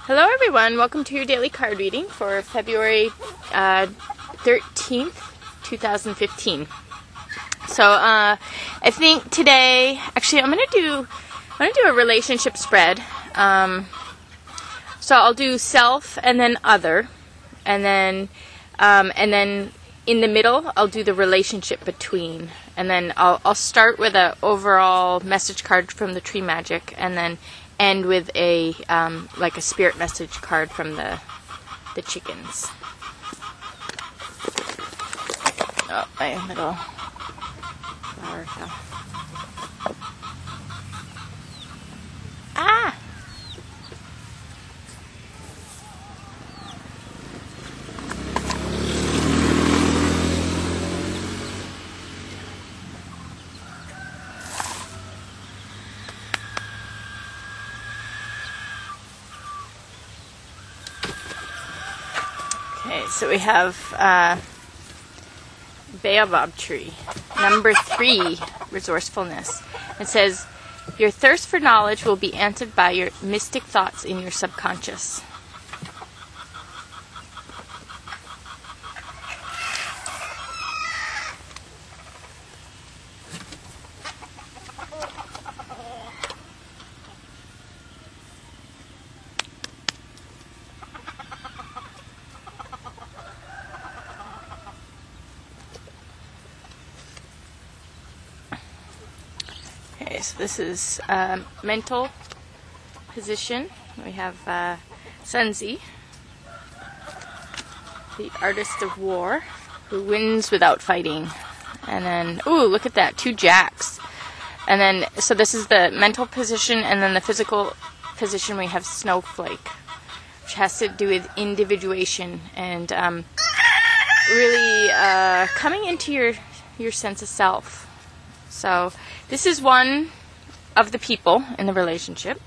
Hello everyone, welcome to your daily card reading for February 13th, 2015. So I think today, actually I'm gonna do a relationship spread. So I'll do self and then other, and then in the middle I'll do the relationship between, and then I'll start with an overall message card from the tree magic, and then end with a like a spirit message card from the chickens. Oh, my little flower fell. Ah! Okay, so we have baobab tree. Number 3, resourcefulness. It says, your thirst for knowledge will be answered by your mystic thoughts in your subconscious. Okay, so this is mental position. We have Sunzi, the artist of war, who wins without fighting. And then, ooh, look at that, 2 jacks. And then, so this is the mental position, and then the physical position we have snowflake, which has to do with individuation and really coming into your sense of self. So this is one of the people in the relationship.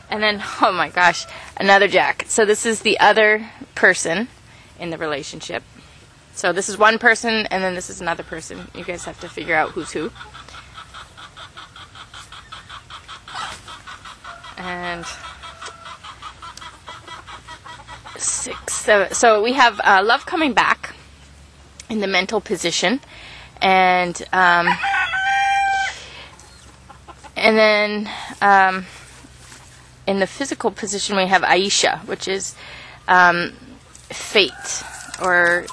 And then, oh my gosh, another jack. So this is the other person in the relationship. So this is one person, and then this is another person. You guys have to figure out who's who. And 6. So we have love coming back in the mental position. And then in the physical position we have Aisha, which is fate or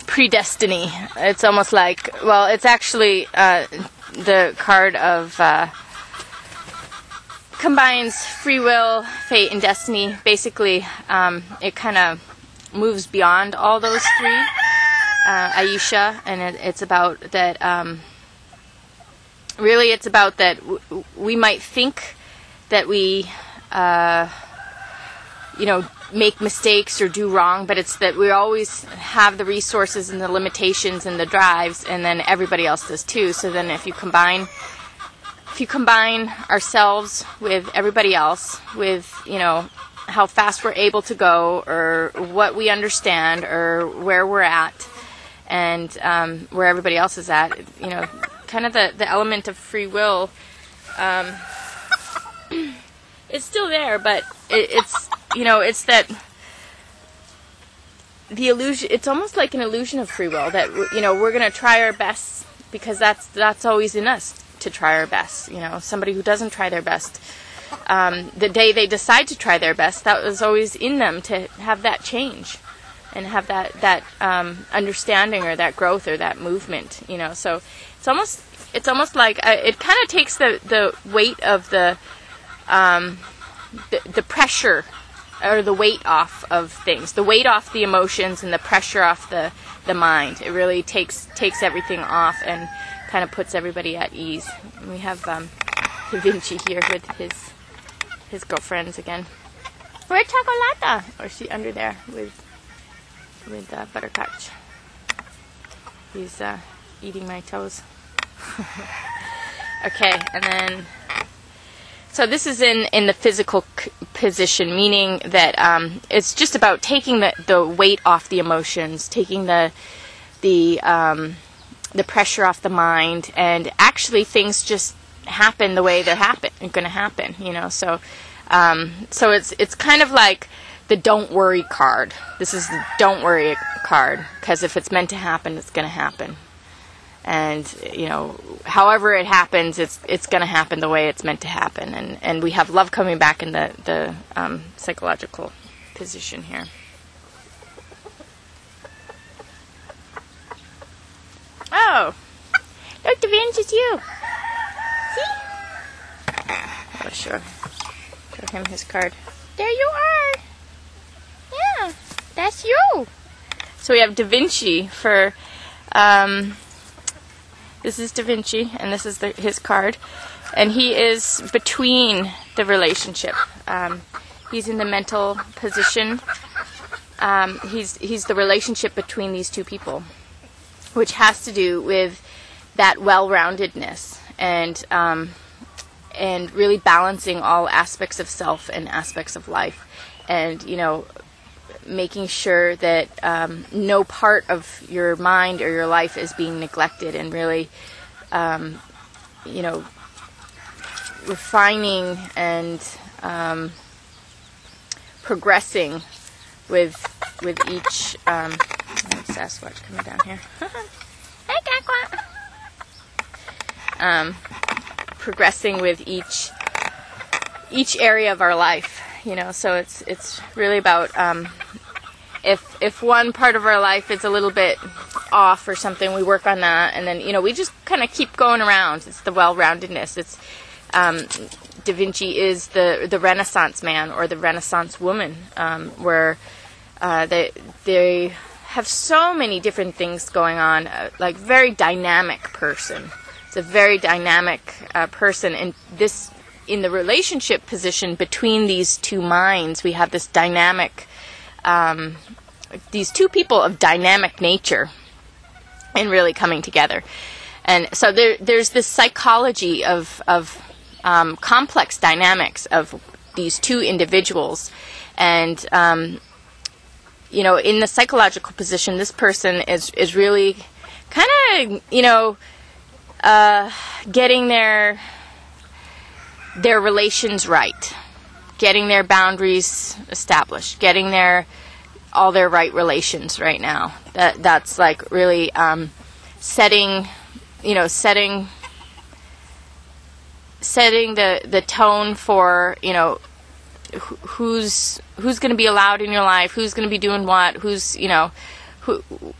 predestiny. It's almost like, well, it's actually the card of combines free will, fate, and destiny. Basically, it kind of moves beyond all those 3. Aisha, and it's about that. Really, it's about that we might think that we, make mistakes or do wrong, but it's that we always have the resources and the limitations and the drives, and then everybody else does too. So then, if you combine ourselves with everybody else, with how fast we're able to go, or what we understand, or where we're at, and where everybody else is at, kind of the element of free will is still there, but it's that the illusion. It's almost like an illusion of free will that we're going to try our best, because that's always in us, to try our best. Somebody who doesn't try their best, the day they decide to try their best, that was always in them to have that change and have that understanding, or that growth, or that movement. So it's almost like it kind of takes the weight of the pressure, or the weight off of things, the weight off the emotions, and the pressure off the mind. It really takes everything off and kind of puts everybody at ease. And we have Da Vinci here with his girlfriends again. Where's Chocolata? Or is she under there with Buttercup? He's eating my toes. Okay, and then so this is in the physical position, meaning that it's just about taking the weight off the emotions, taking the pressure off the mind, and actually things just happen the way they're going to happen, So So it's kind of like the don't worry card. This is the don't worry card, because if it's meant to happen, it's going to happen. And, you know, however it happens, it's going to happen the way it's meant to happen. And we have love coming back in the psychological position here. Oh, look, Da Vinci, it's you. See? I'll show him his card. There you are. Yeah, that's you. So we have Da Vinci for, this is Da Vinci, and this is his card. And he is between the relationship. He's in the mental position. He's the relationship between these two people, which has to do with that well-roundedness and really balancing all aspects of self and aspects of life, and, you know, making sure that no part of your mind or your life is being neglected, and really, you know, refining and progressing with each. Sasquatch coming down here. Hey, Quack. Progressing with each area of our life, you know. So it's really about if one part of our life is a little bit off or something, we work on that, and then, you know, we just kind of keep going around. It's the well-roundedness. It's Da Vinci is the Renaissance man or the Renaissance woman, where they have so many different things going on, like very dynamic person. It's a very dynamic person, and this, in the relationship position between these two minds, we have this dynamic, these two people of dynamic nature, and really coming together. And so there's this psychology of complex dynamics of these two individuals, and you know, in the psychological position, this person is really kind of, you know, getting their relations right, getting their boundaries established, getting all their right relations right now. That's like really setting the tone for, you know, who's going to be allowed in your life, who's going to be doing what, who's, you know,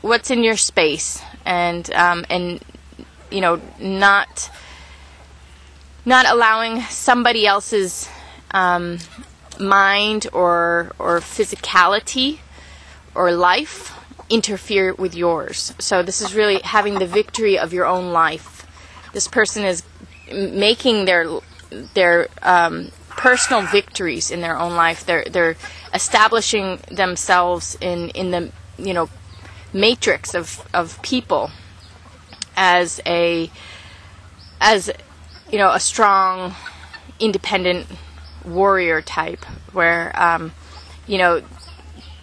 what's in your space, and you know, not allowing somebody else's mind or physicality or life interfere with yours. So this is really having the victory of your own life. This person is making their personal victories in their own life. They're establishing themselves in the, you know, matrix of people as you know, a strong, independent warrior type, where you know,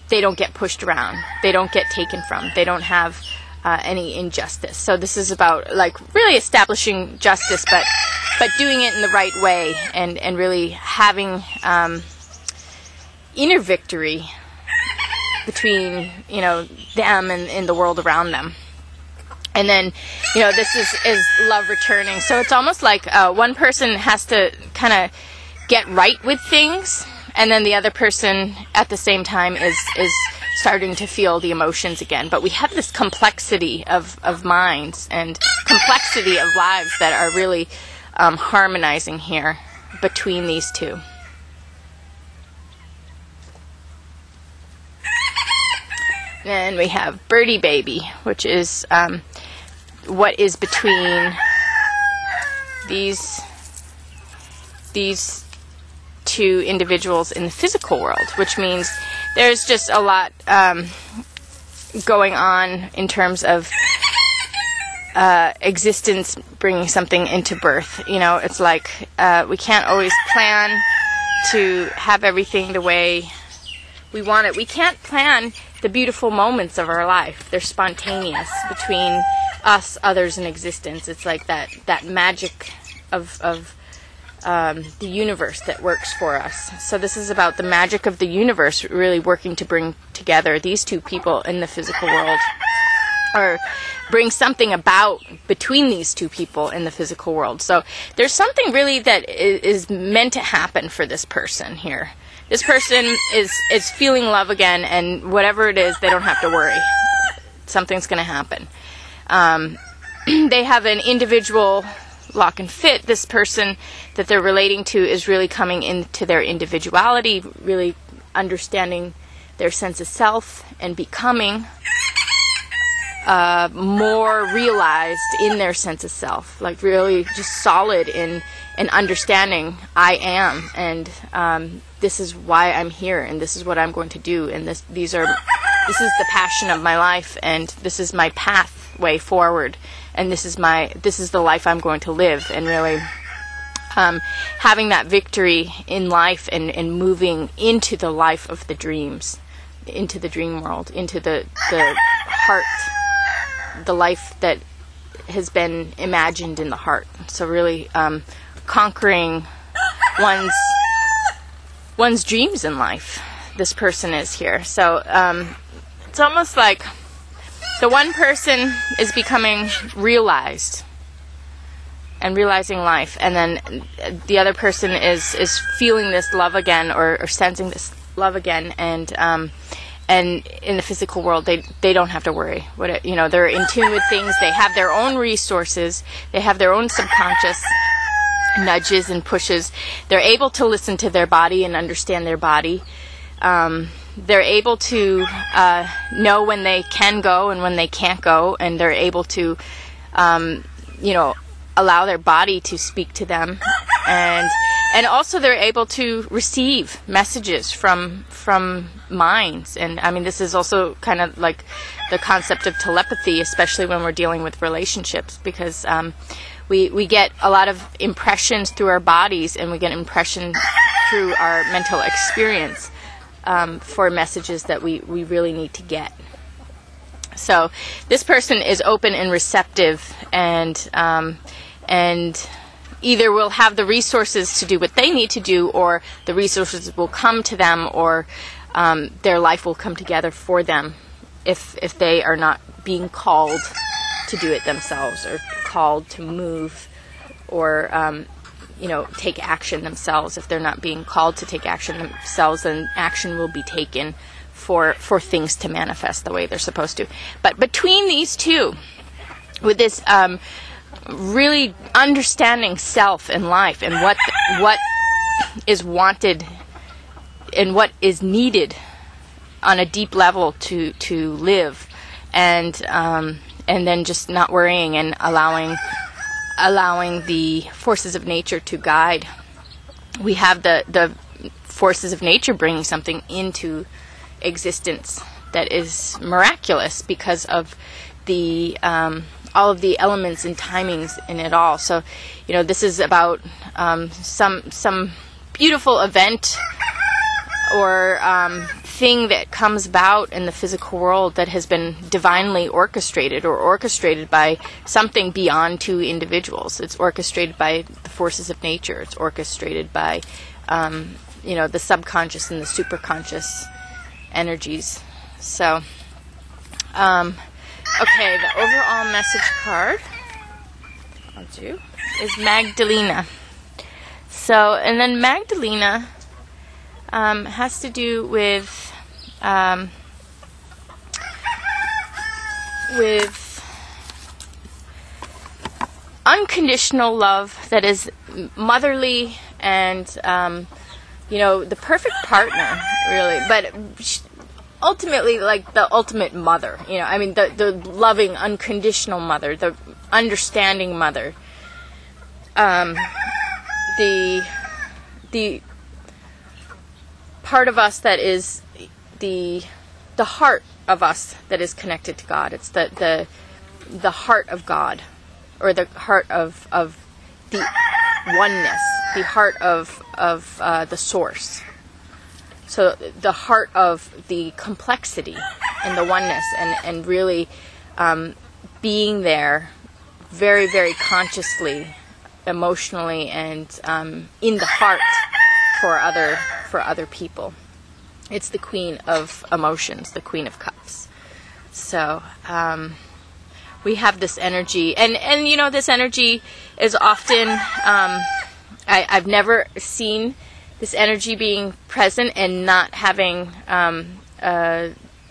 they don't get pushed around, they don't get taken from, they don't have any injustice. So this is about, like, really establishing justice, but doing it in the right way, and really having inner victory between, you know, them and the world around them. And then, you know, this is love returning. So it's almost like one person has to kind of get right with things, and then the other person at the same time is starting to feel the emotions again. But we have this complexity of minds and complexity of lives that are really harmonizing here between these two. Then we have Birdie Baby, which is what is between these two individuals in the physical world, which means there's just a lot going on in terms of existence bringing something into birth. You know, it's like we can't always plan to have everything the way we want it. We can't plan the beautiful moments of our life. They're spontaneous between us, others, and existence. It's like that magic of the universe that works for us. So this is about the magic of the universe really working to bring together these two people in the physical world, or bring something about between these two people in the physical world. So there's something really that is meant to happen for this person here. This person is feeling love again, and whatever it is, they don't have to worry. Something's going to happen. They have an individual lock and fit. This person that they're relating to is really coming into their individuality, really understanding their sense of self and becoming more realized in their sense of self, like really just solid in understanding I am, and this is why I'm here, and this is what I'm going to do, and this is the passion of my life, and this is my pathway forward, and this is the life I'm going to live, and really having that victory in life and moving into the life of the dreams, into the dream world, into the heart, the life that has been imagined in the heart. So really conquering one's dreams in life. This person is here. So it's almost like the one person is becoming realized and realizing life, and then the other person is feeling this love again, or sensing this love again, and in the physical world, they don't have to worry. They're in tune with things. They have their own resources. They have their own subconscious nudges and pushes. They're able to listen to their body and understand their body. They're able to know when they can go and when they can't go, and they're able to, allow their body to speak to them, and also they're able to receive messages from minds. And I mean, this is also kind of like the concept of telepathy, especially when we're dealing with relationships, because we get a lot of impressions through our bodies, and we get impression through our mental experience for messages that we really need to get. So this person is open and receptive, and either will have the resources to do what they need to do, or the resources will come to them, or their life will come together for them if they are not being called to do it themselves, or called to move, or take action themselves. If they're not being called to take action themselves, then action will be taken for things to manifest the way they're supposed to. But between these two, with this really understanding self and life, and what is wanted and what is needed on a deep level to live, and then just not worrying and allowing the forces of nature to guide. We have the forces of nature bringing something into existence that is miraculous because of the all of the elements and timings in it all. So, this is about some beautiful event or thing that comes about in the physical world that has been divinely orchestrated, or orchestrated by something beyond two individuals. It's orchestrated by the forces of nature. It's orchestrated by the subconscious and the superconscious energies. So okay, the overall message card I'll do is Magdalena. So, and then Magdalena has to do with unconditional love that is motherly, and the perfect partner, really, but ultimately like the ultimate mother. The loving, unconditional mother, the understanding mother, the part of us that is the heart of us that is connected to God. It's the heart of God, or the heart of the oneness, the heart of the source. So the heart of the complexity and the oneness, and really being there very, very consciously emotionally and in the heart for other people. It's the queen of emotions, the queen of cups. So we have this energy, and you know, this energy is often I've never seen this energy being present and not having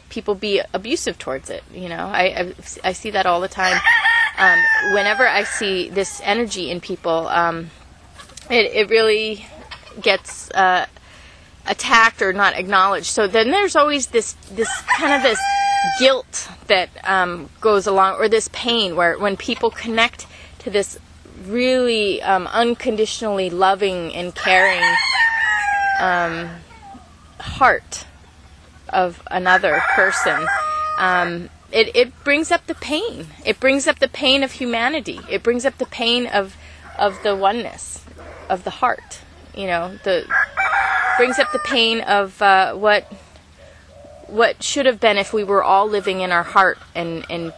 people be abusive towards it. You know, I see that all the time. Whenever I see this energy in people, it really gets attacked or not acknowledged. So then there's always this kind of this guilt that goes along, or this pain, where when people connect to this really unconditionally loving and caring heart of another person, it brings up the pain. It brings up the pain of humanity. It brings up the pain of the oneness of the heart. You know, brings up the pain of what should have been if we were all living in our heart and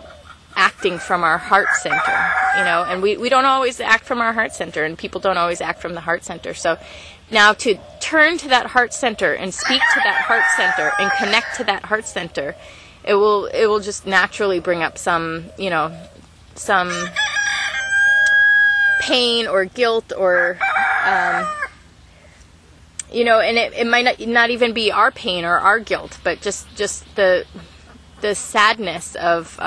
acting from our heart center. You know, and we don't always act from our heart center, and people don't always act from the heart center. So now to turn to that heart center and speak to that heart center and connect to that heart center, it will just naturally bring up some pain or guilt or you know, and it might not even be our pain or our guilt, but just the sadness of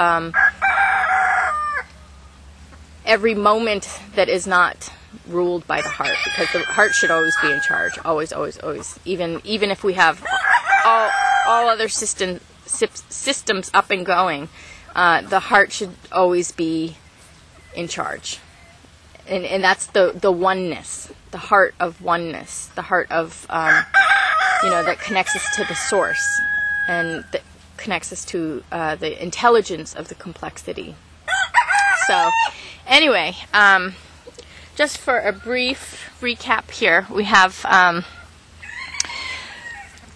every moment that is not ruled by the heart, because the heart should always be in charge, always, even if we have all other systems up and going, the heart should always be in charge, and that's the oneness, the heart of oneness, the heart of you know, that connects us to the source and that connects us to the intelligence of the complexity. So anyway, just for a brief recap here, we have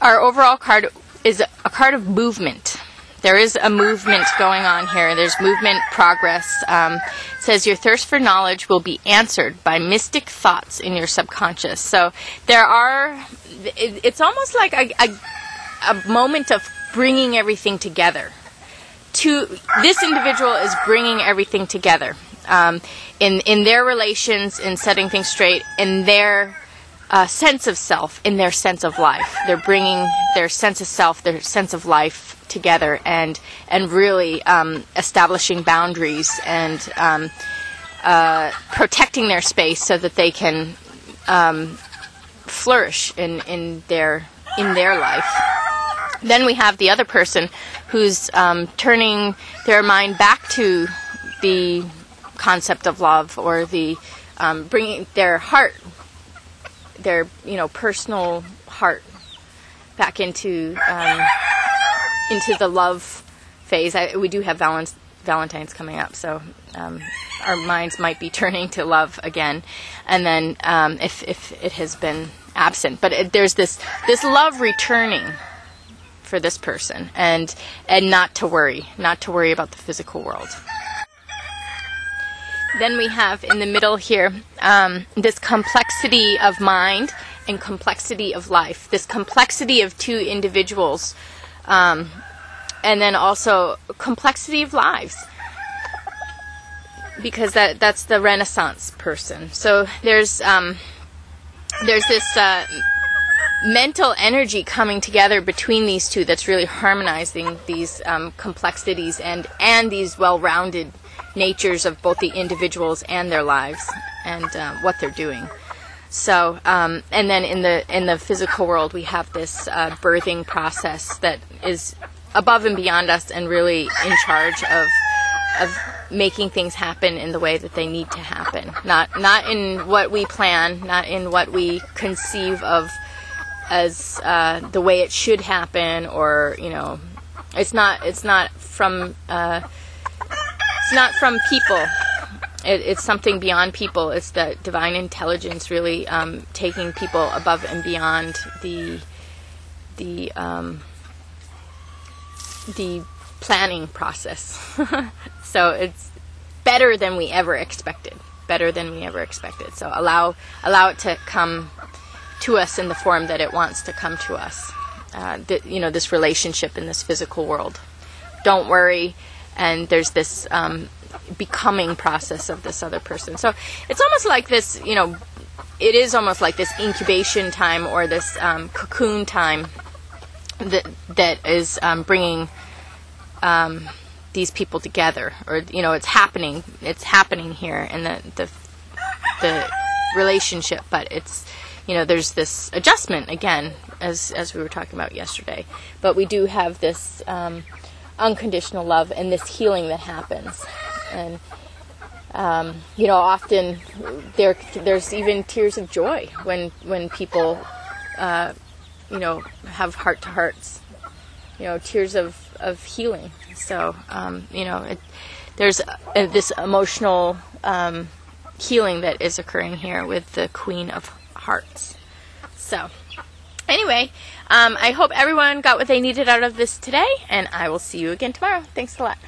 our overall card is a card of movement. There is a movement going on here. There's movement, progress. It says your thirst for knowledge will be answered by mystic thoughts in your subconscious. So it's almost like a moment of bringing everything together. This individual is bringing everything together in their relations, in setting things straight, in their sense of self, in their sense of life. They're bringing their sense of self, their sense of life together, and really establishing boundaries and protecting their space so that they can flourish in their life. Then we have the other person who's turning their mind back to the concept of love, or the bringing their heart, their personal heart, back into the love phase. We do have Valentine's coming up, so our minds might be turning to love again, and then if it has been absent, but there's this love returning for this person, and not to worry about the physical world. Then we have in the middle here this complexity of mind and complexity of life, this complexity of two individuals, and then also complexity of lives, because that's the Renaissance person. So there's this mental energy coming together between these two that's really harmonizing these complexities and these well-rounded natures of both the individuals and their lives and what they're doing. So and then in the physical world, we have this birthing process that is above and beyond us and really in charge of making things happen in the way that they need to happen, not in what we plan, not in what we conceive of as the way it should happen, or it's not from people. It's something beyond people. It's the divine intelligence really taking people above and beyond the planning process. So it's better than we ever expected. better than we ever expected. So allow it to come to us in the form that it wants to come to us. This relationship in this physical world. Don't worry. And there's this becoming process of this other person. So it's almost like this, it is almost like this incubation time, or this cocoon time that is bringing these people together, or it's happening here in the relationship. But it's there's this adjustment again, as we were talking about yesterday. But we do have this unconditional love and this healing that happens. And often there's even tears of joy when people have heart to hearts, tears of healing. So there's this emotional healing that is occurring here with the Queen of Hearts. So anyway, I hope everyone got what they needed out of this today, and I will see you again tomorrow. Thanks a lot.